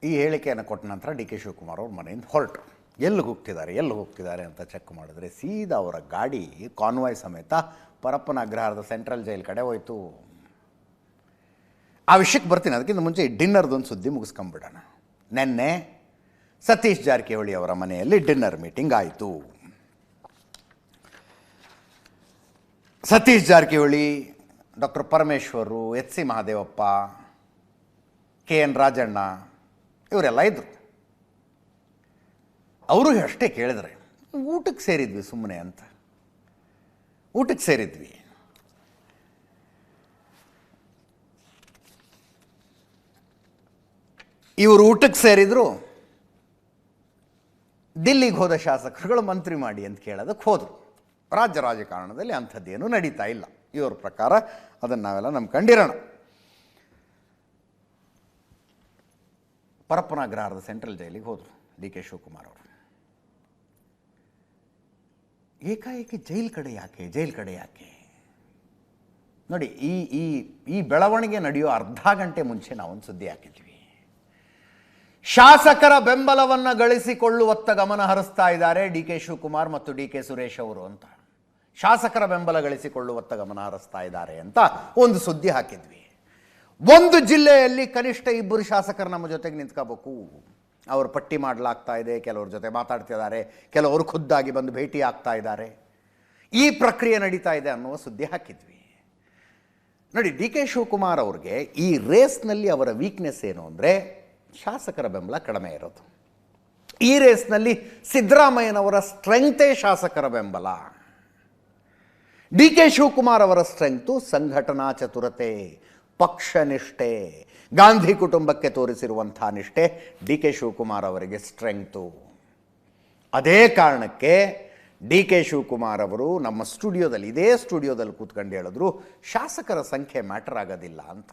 ಈ ಹೇಳಿಕೆಯನ್ನು ಕೊಟ್ಟ ನಂತರ ಡಿ ಕೆ ಶಿವಕುಮಾರ್ ಅವ್ರ ಮನೆಯಿಂದ ಹೊರಟರು. ಎಲ್ಲಿ ಹೋಗ್ತಿದ್ದಾರೆ ಅಂತ ಚೆಕ್ ಮಾಡಿದ್ರೆ ಸೀದಾ ಅವರ ಗಾಡಿ ಕಾನ್ವಾಯ್ ಸಮೇತ ಪರಪ್ಪನ ಅಗ್ರಹಾರದ ಸೆಂಟ್ರಲ್ ಜೈಲ್ ಕಡೆ ಹೋಯಿತು. ಆ ವಿಷಯಕ್ಕೆ ಬರ್ತೀನಿ. ಅದಕ್ಕಿಂತ ಮುಂಚೆ ಡಿನ್ನರ್ದೊಂದು ಸುದ್ದಿ ಮುಗಿಸ್ಕೊಂಬಿಡೋಣ. ನೆನ್ನೆ ಸತೀಶ್ ಜಾರಕಿಹೊಳಿ ಅವರ ಮನೆಯಲ್ಲಿ ಡಿನ್ನರ್ ಮೀಟಿಂಗ್ ಆಯಿತು. ಸತೀಶ್ ಜಾರಕಿಹೊಳಿ, ಡಾಕ್ಟರ್ ಪರಮೇಶ್ವರು, H C Mahadevappa, K N Rajanna ಇವರೆಲ್ಲ ಇದ್ದರು. ಅವರು ಅಷ್ಟೇ ಕೇಳಿದ್ರೆ ಊಟಕ್ಕೆ ಸೇರಿದ್ವಿ ಸುಮ್ಮನೆ ಅಂತ. ಊಟಕ್ಕೆ ಸೇರಿದ್ವಿ. ಇವರು ಊಟಕ್ಕೆ ಸೇರಿದ್ರು. ದಿಲ್ಲಿಗೆ ಹೋದ ಶಾಸಕರುಗಳು ಮಂತ್ರಿ ಮಾಡಿ ಅಂತ ಕೇಳೋದಕ್ಕೆ ಹೋದರು. ರಾಜ್ಯ ರಾಜಕಾರಣದಲ್ಲಿ ಅಂಥದ್ದೇನೂ ನಡೀತಾ ಇಲ್ಲ ಇವ್ರ ಪ್ರಕಾರ. ಅದನ್ನು ನಾವೆಲ್ಲ ನಂಬ್ಕೊಂಡಿರೋಣ. ಪರಪ್ಪನ ಅಗ್ರಹಾರದ ಸೆಂಟ್ರಲ್ ಜೈಲಿಗೆ ಹೋದರು ಡಿ ಕೆ ಶಿವಕುಮಾರ್ ಅವರು. ಏಕಾಏಕಿ ಜೈಲ್ ಕಡೆ ಯಾಕೆ ನೋಡಿ. ಈ ಬೆಳವಣಿಗೆ ನಡೆಯೋ ಅರ್ಧ ಗಂಟೆ ಮುಂಚೆ ನಾವೊಂದು ಸುದ್ದಿ ಹಾಕಿದ್ವಿ. ಶಾಸಕರ ಬೆಂಬಲವನ್ನು ಗಳಿಸಿಕೊಳ್ಳುವತ್ತ ಗಮನ ಹರಿಸ್ತಾ ಇದ್ದಾರೆ ಡಿ ಕೆ ಶಿವಕುಮಾರ್ ಮತ್ತು ಡಿ ಕೆ ಸುರೇಶ್ ಅವರು ಅಂತ. ಶಾಸಕರ ಬೆಂಬಲ ಗಳಿಸಿಕೊಳ್ಳುವತ್ತ ಗಮನ ಹರಿಸ್ತಾ ಇದ್ದಾರೆ ಅಂತ ಒಂದು ಸುದ್ದಿ ಹಾಕಿದ್ವಿ. ಒಂದು ಜಿಲ್ಲೆಯಲ್ಲಿ ಕನಿಷ್ಠ 2 ಶಾಸಕರು ನಮ್ಮ ಜೊತೆಗೆ ನಿಂತ್ಕೋಬೇಕು. ಅವರು ಪಟ್ಟಿ ಮಾಡಲಾಗ್ತಾ ಇದೆ, ಕೆಲವ್ರ ಜೊತೆ ಮಾತಾಡ್ತಿದ್ದಾರೆ, ಕೆಲವರು ಖುದ್ದಾಗಿ ಬಂದು ಭೇಟಿ ಆಗ್ತಾ ಇದ್ದಾರೆ. ಈ ಪ್ರಕ್ರಿಯೆ ನಡೀತಾ ಇದೆ ಅನ್ನುವ ಸುದ್ದಿ ಹಾಕಿದ್ವಿ. ನೋಡಿ, ಡಿ ಕೆ ಶಿವಕುಮಾರ್ ಅವ್ರಿಗೆ ಈ ರೇಸ್ನಲ್ಲಿ ಅವರ ವೀಕ್ನೆಸ್ ಏನು ಅಂದರೆ ಶಾಸಕರ ಬೆಂಬಲ ಕಡಿಮೆ ಇರೋದು. ಈ ರೇಸ್ನಲ್ಲಿ ಸಿದ್ದರಾಮಯ್ಯನವರ ಸ್ಟ್ರೆಂಗ್ತೇ ಶಾಸಕರ ಬೆಂಬಲ. ಡಿ ಕೆ ಶಿವಕುಮಾರ್ ಅವರ ಸ್ಟ್ರೆಂಗ್ತು ಸಂಘಟನಾ ಚತುರತೆ, ಪಕ್ಷ ನಿಷ್ಠೆ, ಗಾಂಧಿ ಕುಟುಂಬಕ್ಕೆ ತೋರಿಸಿರುವಂಥ ನಿಷ್ಠೆ ಡಿ ಕೆ ಶಿವಕುಮಾರ್ ಅವರಿಗೆ ಸ್ಟ್ರೆಂಗ್ತು. ಅದೇ ಕಾರಣಕ್ಕೆ ಡಿ ಕೆ ಶಿವಕುಮಾರ್ ಅವರು ನಮ್ಮ ಇದೇ ಸ್ಟುಡಿಯೋದಲ್ಲಿ ಕೂತ್ಕೊಂಡು ಹೇಳಿದ್ರು, ಶಾಸಕರ ಸಂಖ್ಯೆ ಮ್ಯಾಟರ್ ಆಗೋದಿಲ್ಲ ಅಂತ.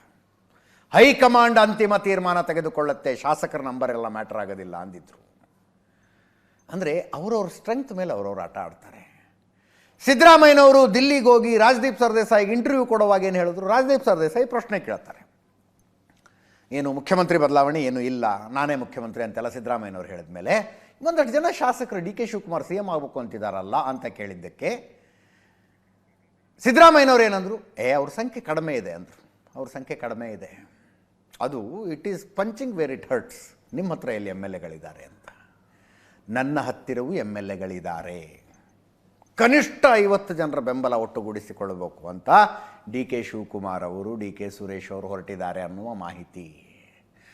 ಹೈಕಮಾಂಡ್ ಅಂತಿಮ ತೀರ್ಮಾನ ತೆಗೆದುಕೊಳ್ಳುತ್ತೆ, ಶಾಸಕರ ನಂಬರ್ ಎಲ್ಲ ಮ್ಯಾಟರ್ ಆಗೋದಿಲ್ಲ ಅಂದಿದ್ರು. ಅಂದರೆ ಅವರವ್ರ ಸ್ಟ್ರೆಂಗ್ತ್ ಮೇಲೆ ಅವರವ್ರು ಆಟ ಆಡ್ತಾರೆ. ಸಿದ್ದರಾಮಯ್ಯನವರು ದಿಲ್ಲಿಗೆ ಹೋಗಿ ರಾಜದೀಪ್ ಸರ್ದೇಸಾಯಿಗೆ ಇಂಟರ್ವ್ಯೂ ಕೊಡುವಾಗ ಏನು ಹೇಳಿದ್ರು? ರಾಜದೀಪ್ ಸರ್ದೇಸಾಯಿ ಪ್ರಶ್ನೆ ಕೇಳ್ತಾರೆ, ಏನು ಮುಖ್ಯಮಂತ್ರಿ ಬದಲಾವಣೆ ಏನು ಇಲ್ಲ, ನಾನೇ ಮುಖ್ಯಮಂತ್ರಿ ಅಂತೆಲ್ಲ ಸಿದ್ದರಾಮಯ್ಯನವರು ಹೇಳಿದ ಮೇಲೆ ಒಂದಷ್ಟು ಜನ ಶಾಸಕರು D K Shivakumar C M ಆಗಬೇಕು ಅಂತಿದ್ದಾರಲ್ಲ ಅಂತ ಕೇಳಿದ್ದಕ್ಕೆ ಸಿದ್ದರಾಮಯ್ಯನವರು ಏನಂದರು? ಅವ್ರ ಸಂಖ್ಯೆ ಕಡಿಮೆ ಇದೆ ಅಂದರು. ಅವ್ರ ಸಂಖ್ಯೆ ಕಡಿಮೆ ಇದೆ, ಅದು it is punching where it hertz. ನಿಮ್ಮ ಹತ್ರ ಎಲ್ಲಿ ಎಮ್ ಎಲ್ ಎಗಳಿದ್ದಾರೆ ಅಂತ. ನನ್ನ ಹತ್ತಿರವೂ ಎಮ್ ಎಲ್ ಎಗಳಿದ್ದಾರೆ, ಕನಿಷ್ಠ 50 ಜನರ ಬೆಂಬಲ ಒಟ್ಟುಗೂಡಿಸಿಕೊಳ್ಳಬೇಕು ಅಂತ ಡಿ ಕೆ ಶಿವಕುಮಾರ್ ಅವರು, ಡಿ ಕೆ ಸುರೇಶ್ ಅವರು ಹೊರಟಿದ್ದಾರೆ ಅನ್ನುವ ಮಾಹಿತಿ.